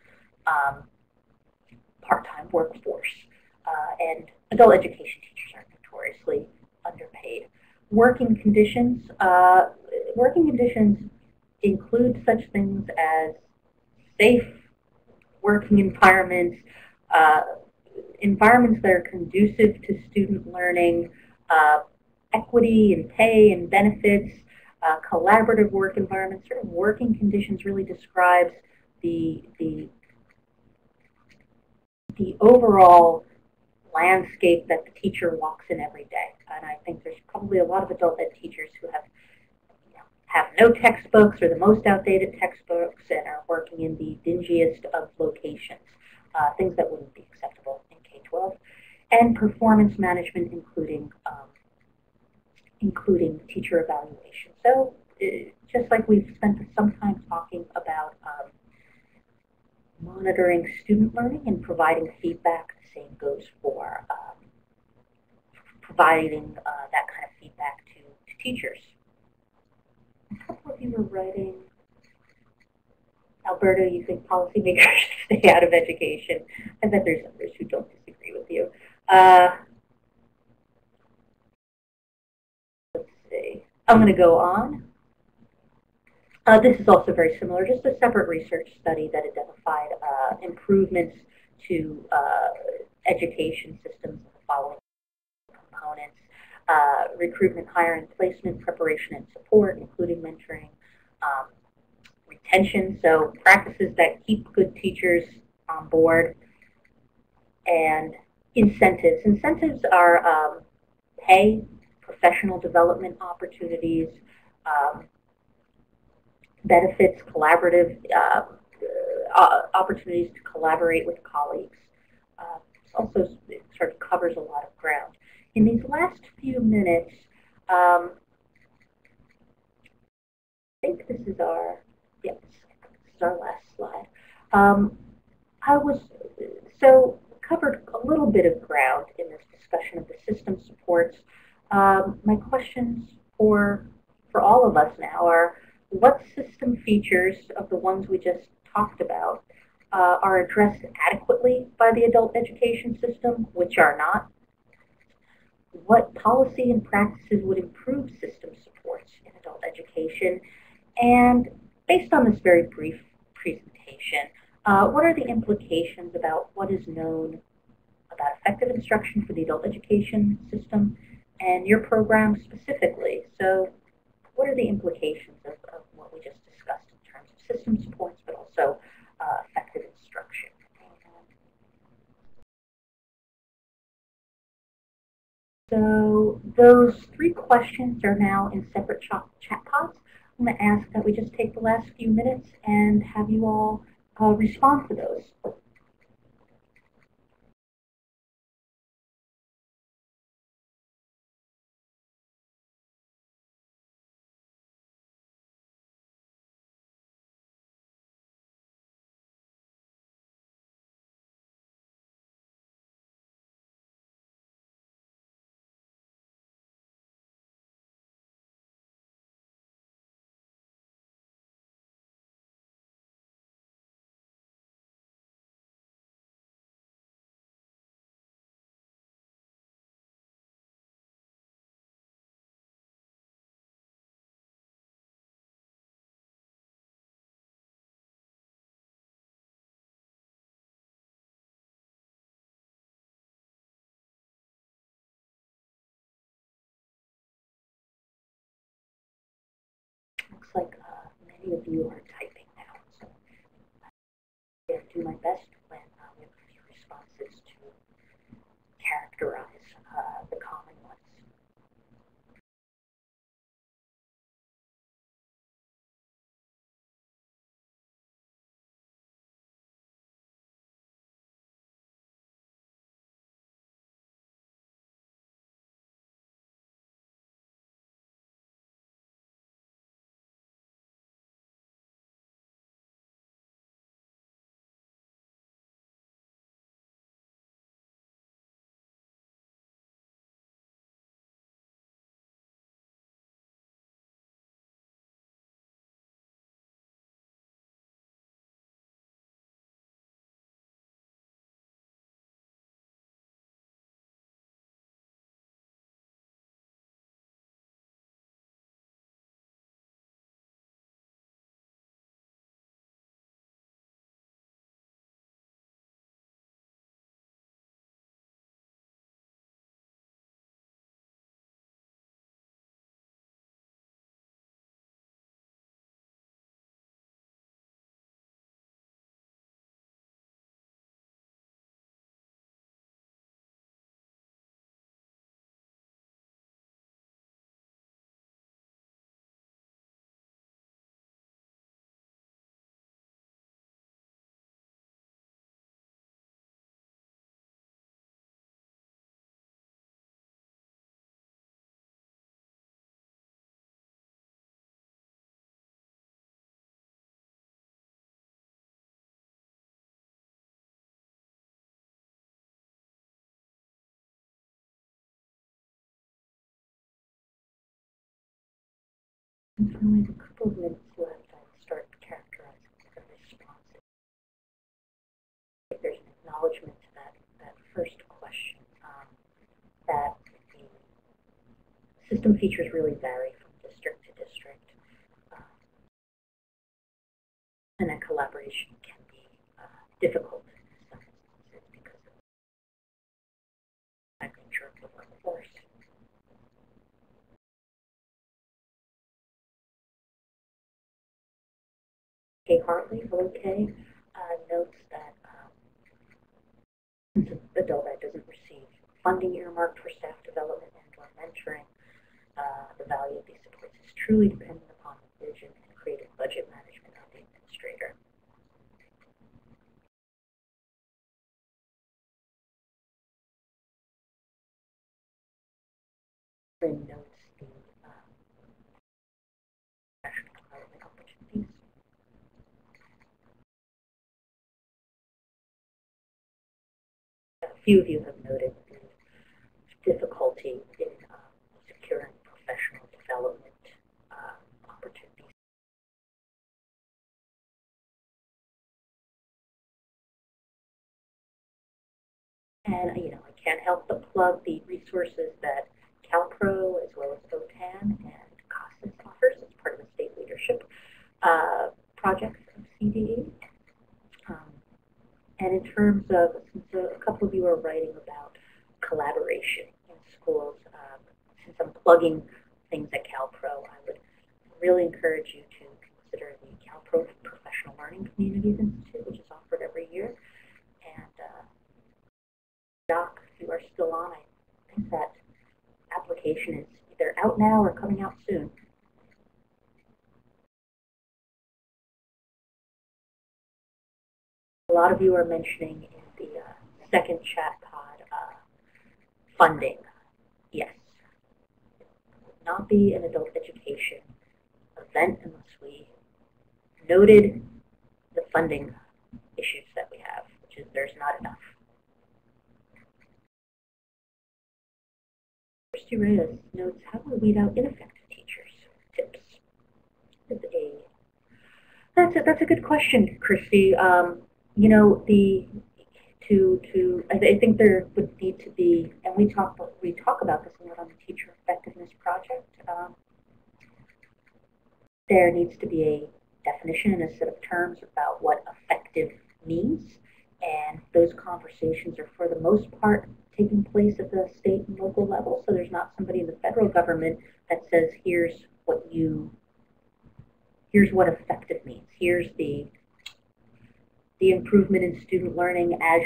workforce. And adult education teachers are notoriously underpaid. Working conditions include such things as safe working environments, environments that are conducive to student learning, equity and pay and benefits, collaborative work environments, sort of working conditions really describes the overall landscape that the teacher walks in every day. And I think there's probably a lot of adult ed teachers who have no textbooks or the most outdated textbooks and are working in the dingiest of locations, things that wouldn't be acceptable in K-12, and performance management, including teacher evaluation. So just like we've spent some time talking about monitoring student learning and providing feedback, the same goes for providing that kind of feedback to teachers. A couple of you were writing, Alberto, you think policymakers should stay out of education. I bet there's others who don't disagree with you. Let's see. I'm going to go on. This is also very similar, just a separate research study that identified improvements to education systems in the following components: recruitment, hiring, placement, preparation, and support, including mentoring, retention, so practices that keep good teachers on board, and incentives. Incentives are pay, professional development opportunities, benefits, collaborative opportunities to collaborate with colleagues. Also, it sort of covers a lot of ground. In these last few minutes, I think this is our, this is our last slide. Covered a little bit of ground in this discussion of the system supports. My questions for all of us now are, what system features of the ones we just talked about are addressed adequately by the adult education system, which are not? What policy and practices would improve system supports in adult education? And based on this very brief presentation, what are the implications about what is known about effective instruction for the adult education system and your program specifically? So what are the implications of what we just discussed in terms of system supports, but also effective instruction? So those 3 questions are now in separate chat pods. I'm going to ask that we just take the last few minutes and have you all respond to those. Looks like many of you are typing now, so I'll do my best when we have a few responses to characterize the common ones. And finally, with a couple of minutes left, I'll start characterizing the responses. If there's an acknowledgement to that first question, that the system features really vary from district to district, and that collaboration can be difficult in some instances because of the nature of the workforce. Kay Hartley, hello Kay, notes that since adult ed doesn't receive funding earmarked for staff development and or mentoring, the value of these supports is truly dependent upon the vision and creative budget management of the administrator. Then notes the professional development opportunities. A few of you have noted the difficulty in securing professional development opportunities. And, you know, I can't help but plug the resources that CALPRO, as well as OTAN and COSTAS offers as part of the state leadership projects of CDE. And in terms of, since a couple of you are writing about collaboration in schools, since I'm plugging things at CalPro, I would really encourage you to consider the CalPro Professional Learning Communities Institute, which is offered every year. And Doc, if you are still on, I think that application is either out now or coming out soon. A lot of you are mentioning in the second chat pod funding. Yes. It would not be an adult education event unless we noted the funding issues that we have, which is there's not enough. Christy Reyes notes, how do we weed out ineffective teachers? Tips. That's a good question, Christy. You know, I think there would need to be, and we talk about this a lot on the Teacher Effectiveness Project. There needs to be a definition and a set of terms about what effective means, and those conversations are for the most part taking place at the state and local level. So there's not somebody in the federal government that says, here's what effective means. Here's the improvement in student learning as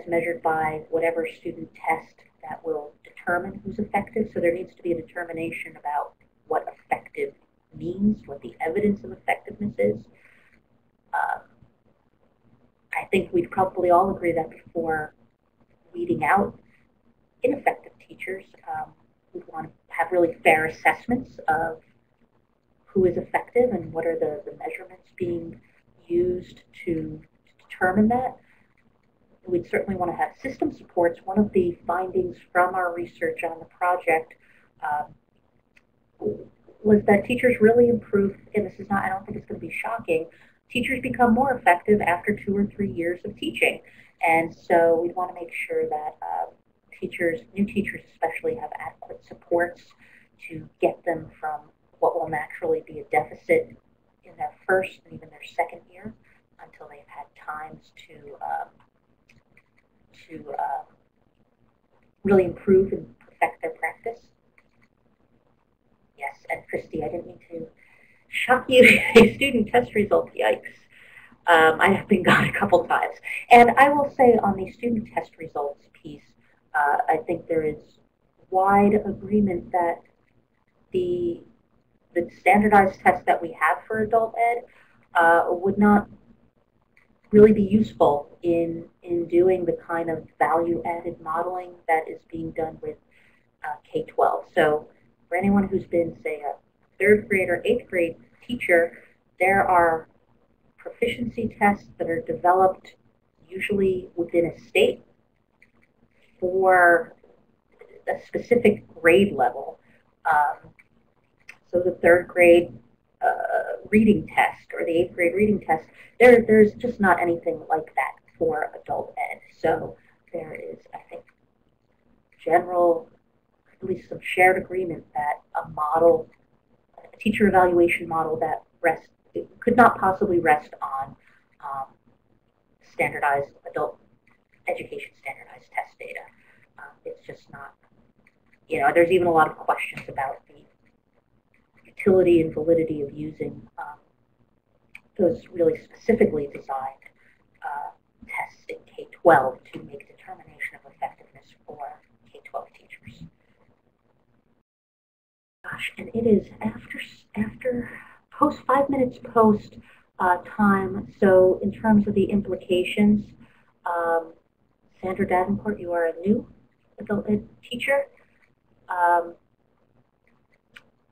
measured by whatever student test that will determine who's effective. So there needs to be a determination about what effective means, what the evidence of effectiveness is. I think we'd probably all agree that before weeding out ineffective teachers, we'd want to have really fair assessments of who is effective and what are the measurements being used to determine that. We'd certainly want to have system supports. One of the findings from our research on the project was that teachers really improve, and this is not, I don't think it's going to be shocking, teachers become more effective after 2 or 3 years of teaching. And so we want to make sure that new teachers especially, have adequate supports to get them from what will naturally be a deficit in their first and even their second year until they've had times to really improve and perfect their practice. Yes, and Christy, I didn't mean to shock you. Student test results, yikes. I have been gone a couple times. And I will say on the student test results piece, I think there is wide agreement that the standardized tests that we have for adult ed would not really be useful in doing the kind of value-added modeling that is being done with K-12. So for anyone who's been, say, a 3rd grade or 8th grade teacher, there are proficiency tests that are developed usually within a state for a specific grade level. So the 3rd grade reading test or the 8th grade reading test, there's just not anything like that for adult ed. So there is, I think, general, at least some shared agreement that a model, a teacher evaluation model that could not possibly rest on standardized adult education standardized test data. It's just not, there's even a lot of questions about the utility and validity of using those really specifically designed tests in K-12 to make determination of effectiveness for K-12 teachers. Gosh, and it is after 5 minutes post time. So in terms of the implications, Sandra Davenport, you are a new adult ed teacher.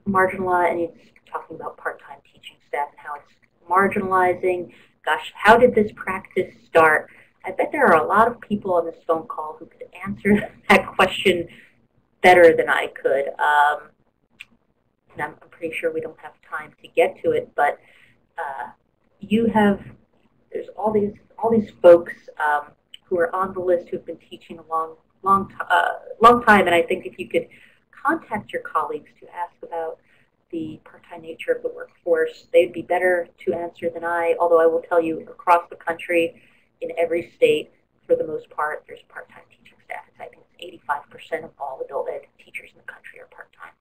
Marginalized, and it's talking about part-time teaching staff and how it's marginalizing. Gosh, how did this practice start? I bet there are a lot of people on this phone call who could answer that question better than I could. And I'm pretty sure we don't have time to get to it, but there's all these folks who are on the list who've been teaching a long time, and I think if you could contact your colleagues to ask about the part-time nature of the workforce, they'd be better to answer than I, although I will tell you across the country, in every state, for the most part, there's part-time teaching staff. I think it's 85% of all adult ed teachers in the country are part-time.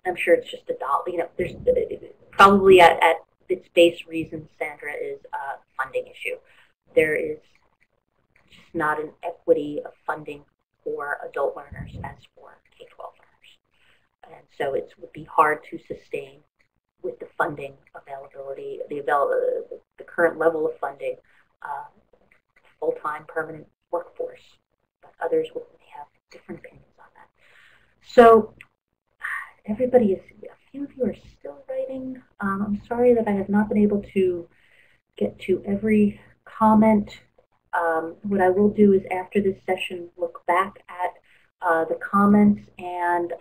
I'm sure it's just there's probably at its base reason, Sandra, is a funding issue. There is just not an equity of funding for adult learners as for K-12 learners. And so it would be hard to sustain with the funding availability, the current level of funding, full-time permanent workforce. But others will have different opinions on that. So everybody a few of you are still writing. I'm sorry that I have not been able to get to every comment. What I will do is after this session, look back at the comments and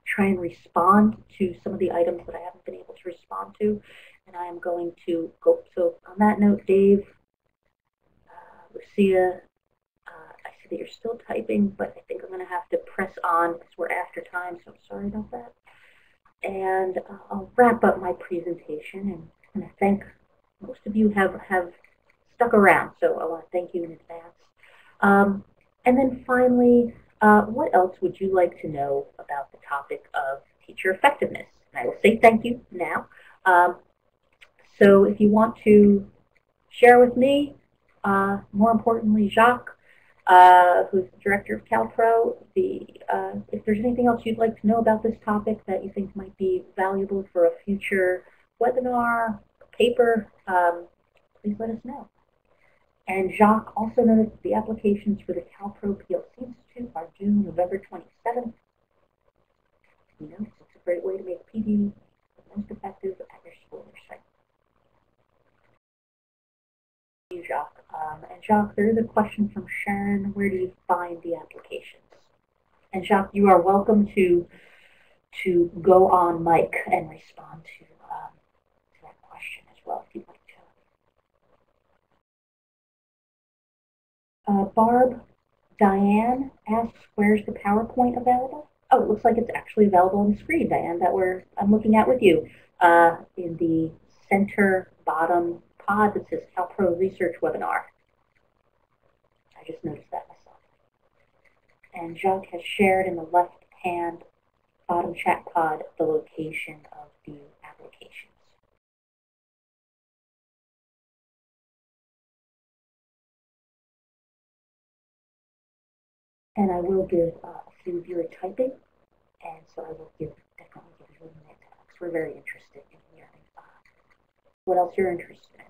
try and respond to some of the items that I haven't been able to respond to. And I am going to go, so on that note, Dave, Lucia, I see that you're still typing, but I think I'm going to have to press on because we're after time, so I'm sorry about that. And I'll wrap up my presentation, and I thank most of you have stuck around, so I want to thank you in advance. And then finally, what else would you like to know about the topic of teacher effectiveness? And I will say thank you now. So if you want to share with me, more importantly, Jacques, who's the director of CalPro, if there's anything else you'd like to know about this topic that you think might be valuable for a future webinar, paper, please let us know. And Jacques also noted that the applications for the CalPro PLC Institute are due November 27th. You know, it's a great way to make PD the most effective at your school or site. Thank you, Jacques. And Jacques, there is a question from Sharon. Where do you find the applications? And Jacques, you are welcome to go on mic and respond to that question as well, if you'd like to. Barb, Diane asks, where's the PowerPoint available? Oh, it looks like it's actually available on the screen, Diane, that I'm looking at with you. In the center bottom pod that says CalPro Research Webinar. I just noticed that myself. And Jacques has shared in the left-hand bottom chat pod the location of the applications. And I will give a few of you are typing, and so I will definitely give you a minute because we're very interested in hearing what else you're interested in.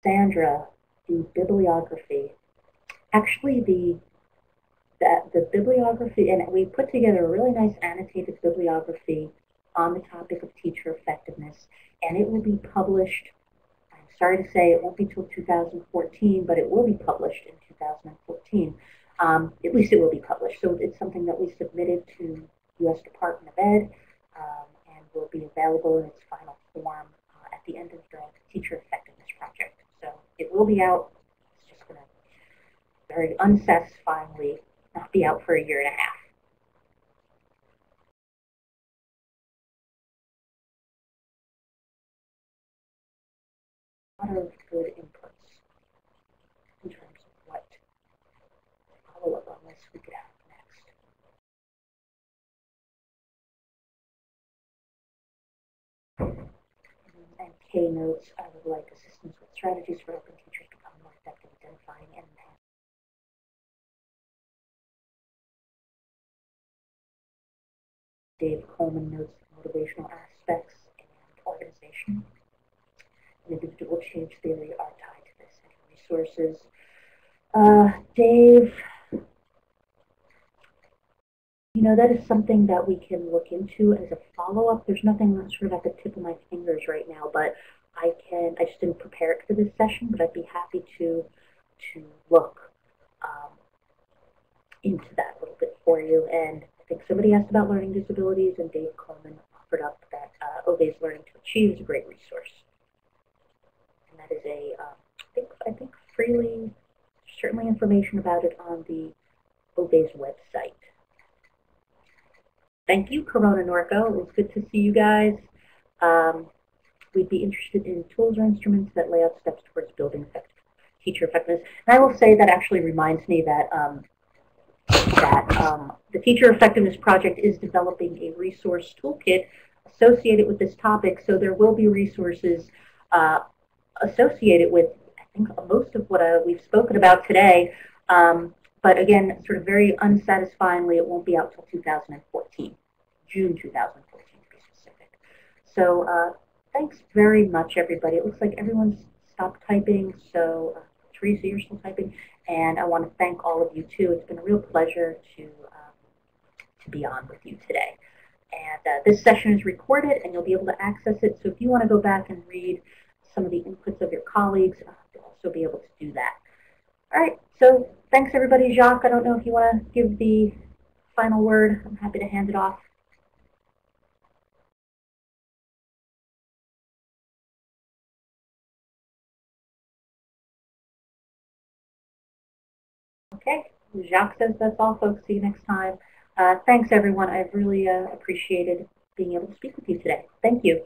Sandra, the bibliography. Actually, the bibliography, and we put together a really nice annotated bibliography on the topic of teacher effectiveness, and it will be published, I'm sorry to say it won't be till 2014, but it will be published in 2014. At least it will be published. So it's something that we submitted to U.S. Department of Ed and will be available in its final form at the end of the Teacher Effectiveness Project. So it will be out. It's just going to very unsatisfyingly not be out for a year and a half. A lot of good inputs in terms of what follow-up on this we could have next. And Kay notes, I would like assistance with strategies for helping teachers become more effective identifying and enhancing. Dave Coleman notes the motivational aspects and organization. Individual change theory are tied to this. And resources. Dave, you know, that is something that we can look into as a follow-up. There's nothing that's sort of at the tip of my fingers right now, but I just didn't prepare it for this session, but I'd be happy to look into that a little bit for you. And I think somebody asked about learning disabilities, and Dave Coleman offered up that Obey's Learning to Achieve is a great resource. And that is a, I think freely, certainly information about it on the Obey's website. Thank you, Corona Norco. It was good to see you guys. We'd be interested in tools or instruments that lay out steps towards building teacher effectiveness. And I will say that actually reminds me that the Teacher Effectiveness Project is developing a resource toolkit associated with this topic. So there will be resources associated with, I think, most of what we've spoken about today. But again, sort of very unsatisfyingly, it won't be out till 2014, June 2014 to be specific. So thanks very much, everybody. It looks like everyone's stopped typing, so Teresa, you're still typing, and I want to thank all of you too. It's been a real pleasure to be on with you today. And this session is recorded, and you'll be able to access it. So if you want to go back and read some of the inputs of your colleagues, you'll also be able to do that. All right, so thanks everybody. Jacques, I don't know if you want to give the final word. I'm happy to hand it off. Okay, Jacques says that's all, folks. See you next time. Thanks, everyone. I've really appreciated being able to speak with you today. Thank you.